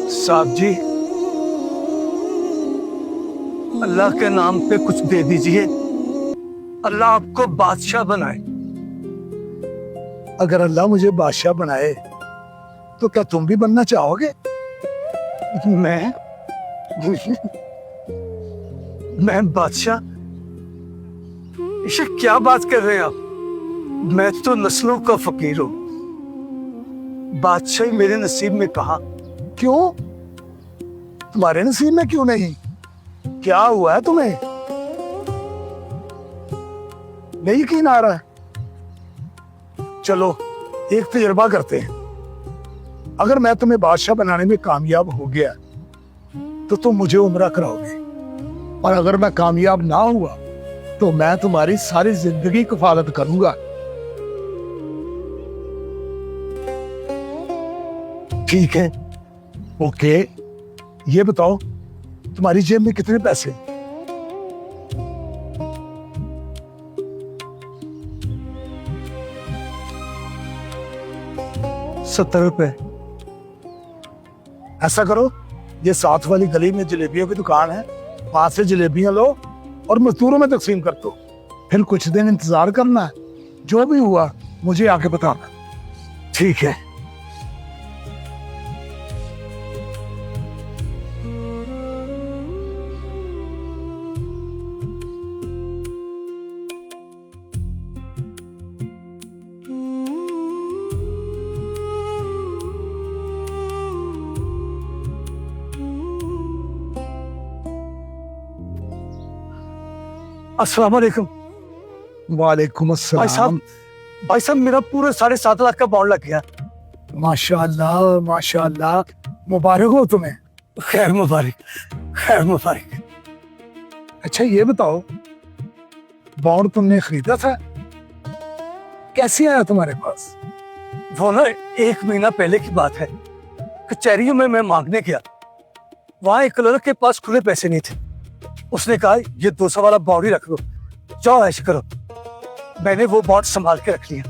साहब जी, अल्लाह के नाम पे कुछ दे दीजिए, अल्लाह आपको बादशाह बनाए। अगर अल्लाह मुझे बादशाह बनाए तो क्या तुम भी बनना चाहोगे? मैं मैं बादशाह? ये क्या बात कर रहे हैं आप? मैं तो नस्लों का फकीर हूं। बादशाही मेरे नसीब में कहा। क्यों? तुम्हारे नसीब में क्यों नहीं? क्या हुआ है तुम्हें? नहीं यकीन आ रहा है? चलो एक तजर्बा करते हैं। अगर मैं तुम्हें बादशाह बनाने में कामयाब हो गया तो तुम मुझे उम्रा कराओगे, और अगर मैं कामयाब ना हुआ तो मैं तुम्हारी सारी जिंदगी कफालत करूंगा। ठीक है, ओके। ये बताओ तुम्हारी जेब में कितने पैसे? ₹70। ऐसा करो, ये साथ वाली गली में जलेबियों की दुकान है, वहां से जलेबियां लो और मजदूरों में तकसीम कर दो। फिर कुछ दिन इंतजार करना है, जो भी हुआ मुझे आके बताना। ठीक है। अस्सलाम वालेकुम। वालेकुम अस्सलाम। भाई साहब मेरा पूरा 7.5 लाख का बॉन्ड लग गया। माशाअल्लाह माशाअल्लाह, मुबारक हो तुम्हें। खैर मुबारक, खैर मुबारक। अच्छा ये बताओ, बॉन्ड तुमने खरीदा था? कैसे आया तुम्हारे पास? वो ना 1 महीना पहले की बात है। कचहरियों में मैं मांगने गया, वहां एक क्लर्क के पास खुले पैसे नहीं थे। उसने कहा ये 200 वाला बॉन्ड ही रख लो, जाओ ऐश करो। मैंने वो बॉन्ड संभाल के रख लिया।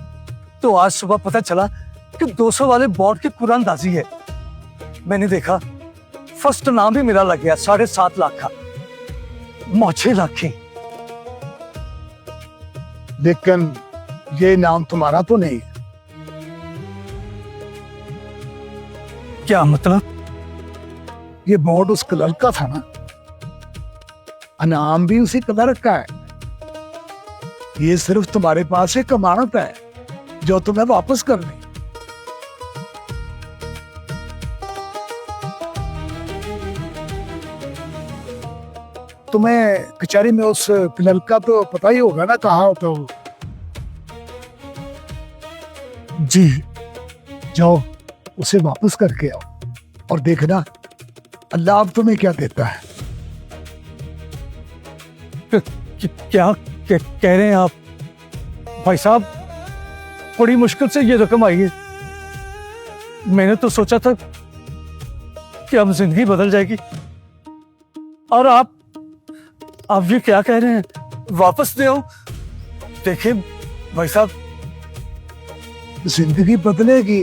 तो आज सुबह पता चला कि 200 वाले बॉन्ड की कुरानदाजी है। मैंने देखा फर्स्ट नाम भी मेरा लग गया, 7.5 लाख का। मौछे लाखी। लेकिन ये नाम तुम्हारा तो नहीं। क्या मतलब? ये बॉन्ड उस क्लर्क का था ना, अनाम भी उसी क्लर्क का है। ये सिर्फ तुम्हारे पास एक अमानत है जो तुम्हें वापस करनी। तुम्हें कचहरी में उस क्लर्क का तो पता ही होगा ना, कहाँ होता हो? जी, जाओ उसे वापस करके आओ और देखना अल्लाह अब तुम्हें क्या देता है। क्या कह रहे हैं आप? भाई साहब बड़ी मुश्किल से ये रकम आई है। मैंने तो सोचा था कि अब जिंदगी बदल जाएगी, और आप ये क्या कह रहे हैं? वापस दे आओ। देखिए भाई साहब, जिंदगी बदलेगी,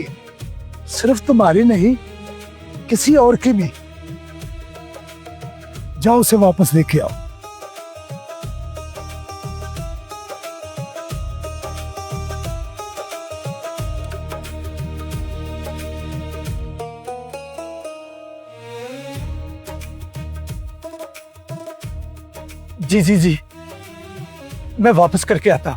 सिर्फ तुम्हारी नहीं किसी और की भी। जाओ उसे वापस लेके आओ। जी जी जी, मैं वापस करके आता।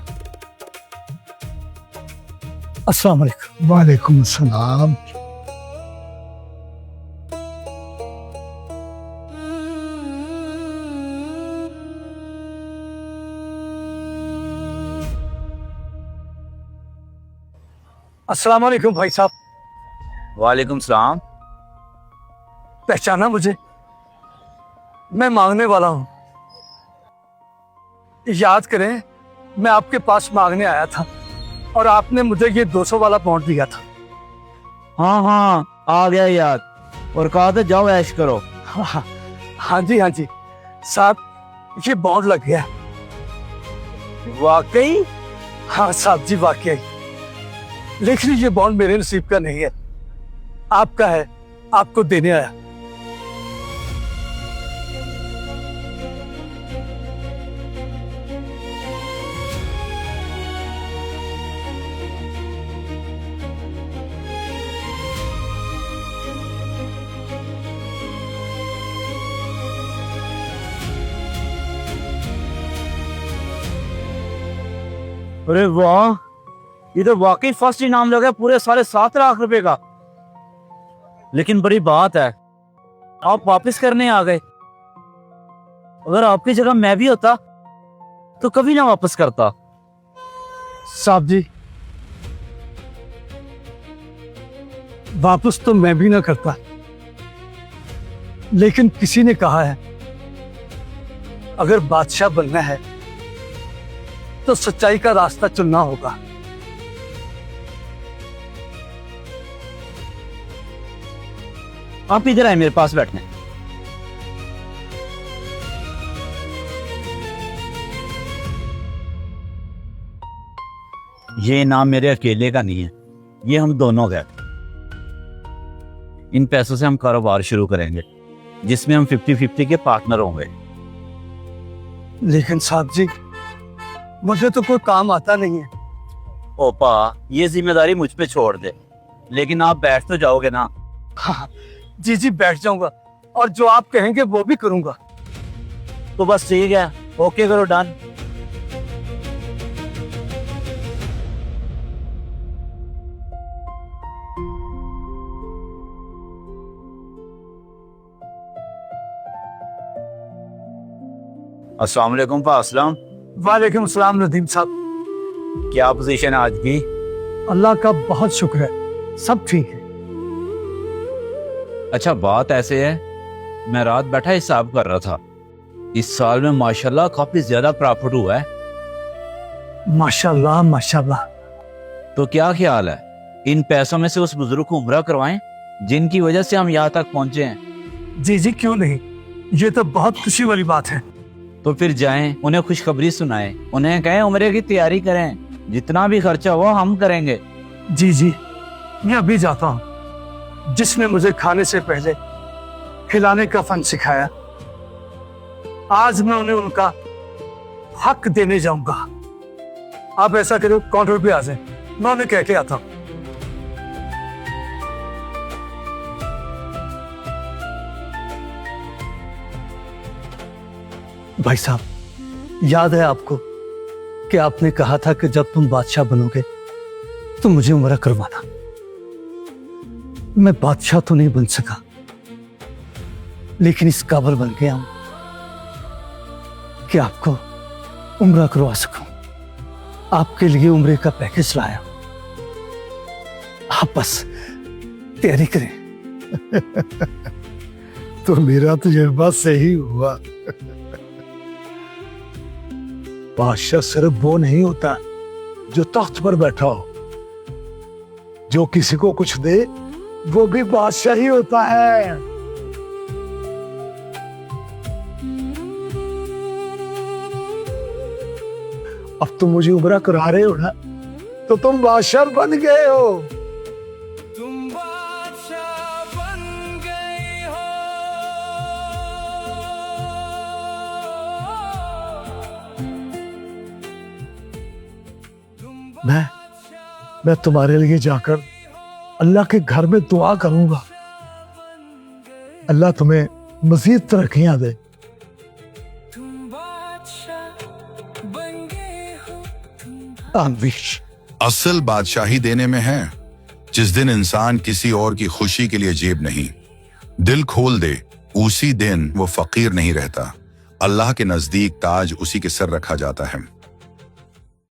अस्सलाम वालेकुम। वालेकुम अस्सलाम। अस्सलाम वालेकुम भाई साहब। वालेकुम सलाम। पहचाना मुझे? मैं मांगने वाला हूं। याद करें, मैं आपके पास मांगने आया था और आपने मुझे ये 200 वाला बॉन्ड दिया था। हाँ हाँ, आ गया याद। और कहा था जाओ ऐश करो। हाँ जी साहब, ये बॉन्ड लग गया। वाकई? हाँ साहब जी, वाकई। लेकिन ये बॉन्ड मेरे नसीब का नहीं है, आपका है, आपको देने आया। अरे वाह, ये तो वाकई फर्स्ट इनाम लगा पूरे 7.5 लाख रुपए का। लेकिन बड़ी बात है, आप वापस करने आ गए। अगर आपकी जगह मैं भी होता तो कभी ना वापस करता। साहब जी, वापस तो मैं भी ना करता, लेकिन किसी ने कहा है अगर बादशाह बनना है तो सच्चाई का रास्ता चुनना होगा। आप इधर आए मेरे पास बैठने। ये नाम मेरे अकेले का नहीं है, ये हम दोनों का है। इन पैसों से हम कारोबार शुरू करेंगे जिसमें हम 50-50 के पार्टनर होंगे। लेकिन साहब जी, मुझे तो कोई काम आता नहीं है। ओपा, ये जिम्मेदारी मुझ पे छोड़ दे। लेकिन आप बैठ तो जाओगे ना? हाँ जी जी, बैठ जाऊंगा और जो आप कहेंगे वो भी करूंगा। तो बस ठीक है, ओके करो, डन। अस्सलाम वालेकुम पासलाम। वालेकुम सलाम नदीम साहब। क्या पोजीशन है आज की? अल्लाह का बहुत शुक्र है, सब ठीक है। अच्छा, बात ऐसे है, मैं रात बैठा हिसाब कर रहा था, इस साल में माशाल्लाह काफी ज्यादा प्रॉफिट हुआ है। माशाल्लाह माशाल्लाह। तो क्या ख्याल है, इन पैसों में से उस बुजुर्ग को उम्रा करवाएं जिनकी वजह से हम यहाँ तक पहुंचे हैं? जी जी, क्यों नहीं, ये तो बहुत खुशी वाली बात है। तो फिर जाएं, उन्हें खुशखबरी सुनाएं, उन्हें कहें उम्रे की तैयारी करें, जितना भी खर्चा हो हम करेंगे। जी जी, मैं अभी जाता हूँ। जिसने मुझे खाने से पहले खिलाने का फन सिखाया, आज मैं उन्हें उनका हक देने जाऊंगा। आप ऐसा करो, काउंटर पे आ जाए, मैं उन्हें कह के आता हूँ। भाई साहब, याद है आपको कि आपने कहा था कि जब तुम बादशाह बनोगे तो मुझे उम्रा करवाना। मैं बादशाह तो नहीं बन सका, लेकिन इस काबिल बन गया हूं कि आपको उम्रा करवा सकूं। आपके लिए उम्रे का पैकेज लाया, आप बस तैयारी करें। तो मेरा तजुर्बा सही हुआ। बादशाह सिर्फ वो नहीं होता जो तख्त पर बैठा हो, जो किसी को कुछ दे वो भी बादशाह ही होता है। अब तुम मुझे उम्रा करा रहे हो ना, तो तुम बादशाह बन गए हो। तुम बादशाह बन गई हो। मैं तुम्हारे लिए जाकर अल्लाह के घर में दुआ करूंगा, अल्लाह तुम्हें मजीद तरक्कियां दे। तुम बादशाह बन गए हो। आमीन। असल बादशाही देने में है जिस दिन इंसान किसी और की खुशी के लिए जेब नहीं, दिल खोल दे, उसी दिन वो फकीर नहीं रहता। अल्लाह के नजदीक ताज उसी के सर रखा जाता है।